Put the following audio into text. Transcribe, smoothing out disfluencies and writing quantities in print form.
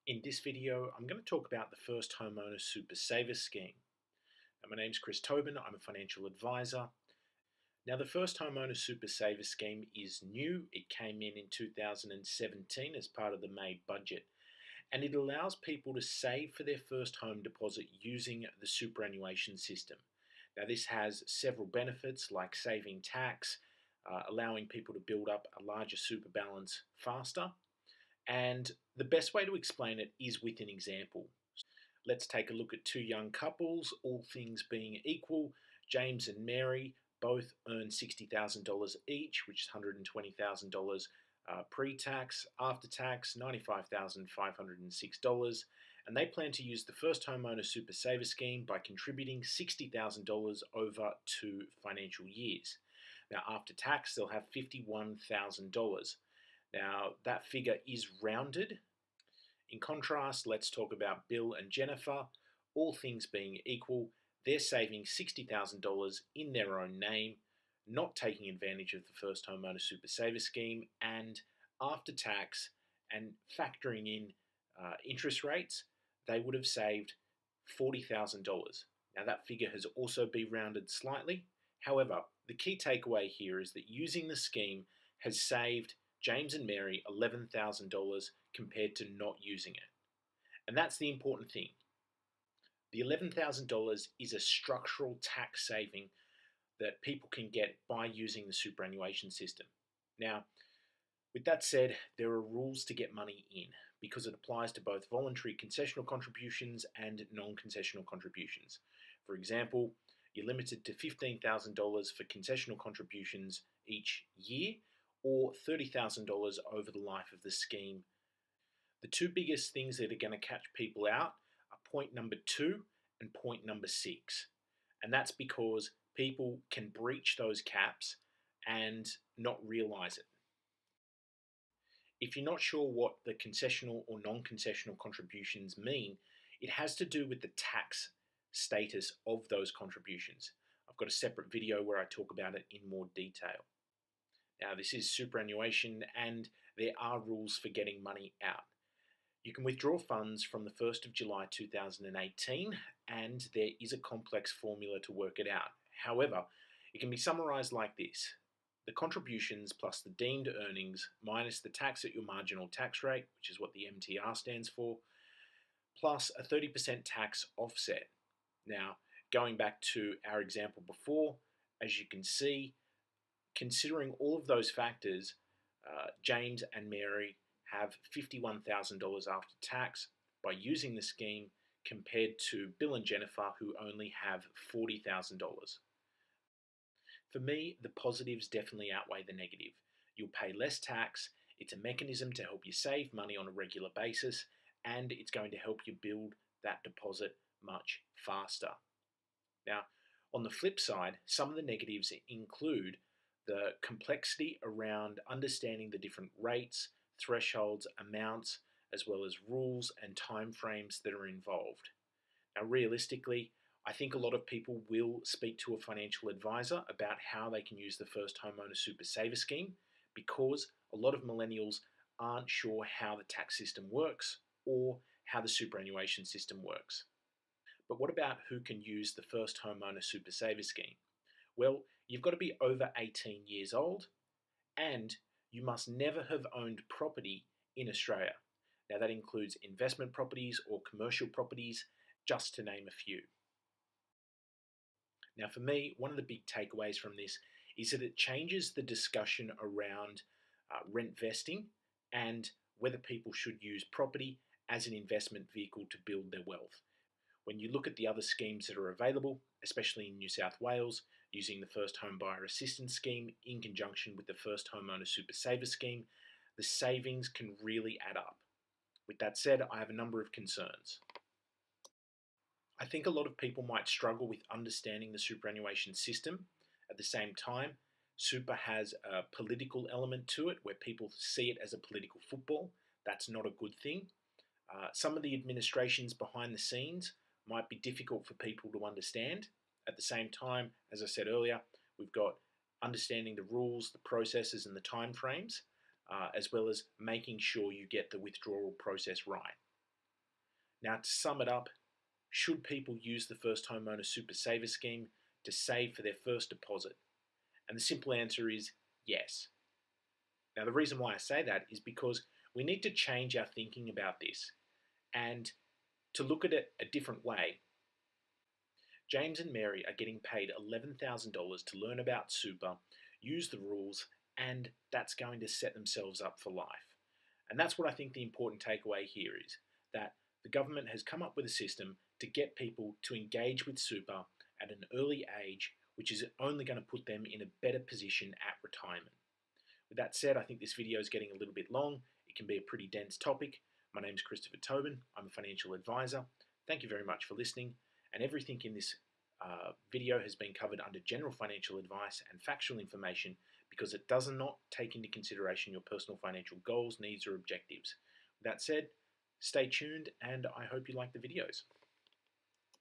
In this video, I'm going to talk about the First Homeowner Super Saver Scheme. Now, my name's Chris Tobin, I'm a financial advisor. Now, the First Homeowner Super Saver Scheme is new. It came in 2017 as part of the May budget, and it allows people to save for their first home deposit using the superannuation system. Now, this has several benefits like saving tax, allowing people to build up a larger super balance faster. And the best way to explain it is with an example. Let's take a look at two young couples, all things being equal. James and Mary both earn $60,000 each, which is $120,000 pre-tax. After tax, $95,506. And they plan to use the First Homeowner Super Saver Scheme by contributing $60,000 over 2 financial years. Now, after tax, they'll have $51,000. Now, that figure is rounded. In contrast, let's talk about Bill and Jennifer. All things being equal, they're saving $60,000 in their own name, not taking advantage of the First Homeowner Super Saver Scheme, and after tax and factoring in interest rates, they would have saved $40,000. Now, that figure has also been rounded slightly. However, the key takeaway here is that using the scheme has saved James and Mary $11,000 compared to not using it. And that's the important thing. The $11,000 is a structural tax saving that people can get by using the superannuation system. Now, with that said, there are rules to get money in because it applies to both voluntary concessional contributions and non-concessional contributions. For example, you're limited to $15,000 for concessional contributions each year, or $30,000 over the life of the scheme. The two biggest things that are going to catch people out are point number 2 and point number 6. And that's because people can breach those caps and not realize it. If you're not sure what the concessional or non-concessional contributions mean, it has to do with the tax status of those contributions. I've got a separate video where I talk about it in more detail. Now, this is superannuation and there are rules for getting money out. You can withdraw funds from the 1st of July 2018 and there is a complex formula to work it out. However, it can be summarised like this. The contributions plus the deemed earnings minus the tax at your marginal tax rate, which is what the MTR stands for, plus a 30% tax offset. Now, going back to our example before, as you can see, considering all of those factors, James and Mary have $51,000 after tax by using the scheme compared to Bill and Jennifer, who only have $40,000. For me, the positives definitely outweigh the negative. You'll pay less tax, it's a mechanism to help you save money on a regular basis, and it's going to help you build that deposit much faster. Now, on the flip side, some of the negatives include the complexity around understanding the different rates, thresholds, amounts, as well as rules and timeframes that are involved. Now, realistically, I think a lot of people will speak to a financial advisor about how they can use the First Homeowner Super Saver Scheme because a lot of millennials aren't sure how the tax system works or how the superannuation system works. But what about who can use the First Homeowner Super Saver Scheme? Well, you've got to be over 18 years old and you must never have owned property in Australia. Now, that includes investment properties or commercial properties, just to name a few. Now, for me, one of the big takeaways from this is that it changes the discussion around rent vesting and whether people should use property as an investment vehicle to build their wealth. When you look at the other schemes that are available, especially in New South Wales, using the First Home Buyer Assistance Scheme in conjunction with the First Homeowner Super Saver Scheme, the savings can really add up. With that said, I have a number of concerns. I think a lot of people might struggle with understanding the superannuation system. At the same time, super has a political element to it where people see it as a political football. That's not a good thing. Some of the administrations behind the scenes might be difficult for people to understand. At the same time, as I said earlier, we've got understanding the rules, the processes and the timeframes, as well as making sure you get the withdrawal process right. Now, to sum it up, should people use the first homeowner super saver scheme to save for their first deposit? And the simple answer is yes. Now, the reason why I say that is because we need to change our thinking about this and to look at it a different way. James and Mary are getting paid $11,000 to learn about super, use the rules, and that's going to set themselves up for life. And that's what I think the important takeaway here is, that the government has come up with a system to get people to engage with super at an early age, which is only going to put them in a better position at retirement. With that said, I think this video is getting a little bit long. It can be a pretty dense topic. My name is Christopher Tobin. I'm a financial advisor. Thank you very much for listening. And everything in this video has been covered under general financial advice and factual information because it does not take into consideration your personal financial goals, needs, or objectives. With that said, stay tuned and I hope you like the videos.